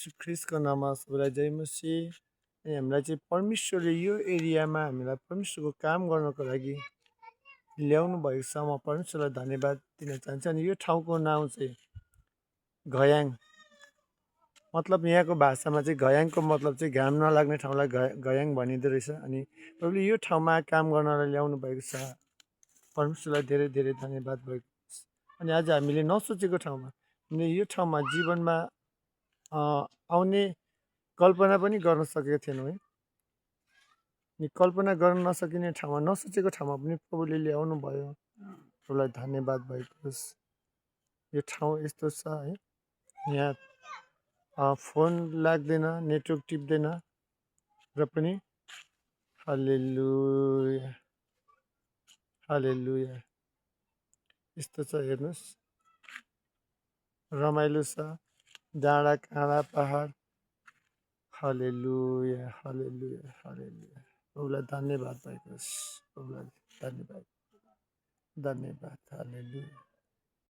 यीशु ख्रिस्टको नाममा सबैलाई जय मसीह। अनि हामीलाई चाहिँ परमेश्वरले यो एरियामा हामीलाई परमेश्वरको काम गर्नको लागि ल्याउनु भएको छ। म परमेश्वरलाई धन्यवाद दिन चाहन्छु। अनि यो ठाउँको नाम चाहिँ घयाङ, मतलब यहाँको भाषामा चाहिँ घयाङको मतलब चाहिँ घाम नलाग्ने ठाउँलाई घयाङ भनिँदो रहेछ। अनि प्रभुले यो ठाउँमा काम गर्नलाई ल्याउनु भएको छ। परमेश्वरलाई धेरै धेरै धन्यवाद भएको छ। अनि आज हामीले नसोचेको ठाउँमा, हामीले यो ठाउँमा जीवनमा आउने कल्पना पनि गर्न सकेको थिएनौँ है। अनि कल्पना गर्न नसकिने ठाउँमा, नसोचेको ठाउँमा पनि प्रभुले ल्याउनु भयो। प्रभुलाई धन्यवाद भएको होस्। यो ठाउँ यस्तो छ है, यहाँ फोन लाग्दैन, नेटवर्क टिप्दैन र पनि हालेलुया हालेलुया यस्तो छ। हेर्नुहोस्, रमाइलो छ, डाँडा काँडा पहाड। हालेलुया हालेलुया हालेलुया। प्रभुलाई धन्यवाद भएको होस्। प्रभुलाई धन्यवाद धन्यवाद। हालेलुया।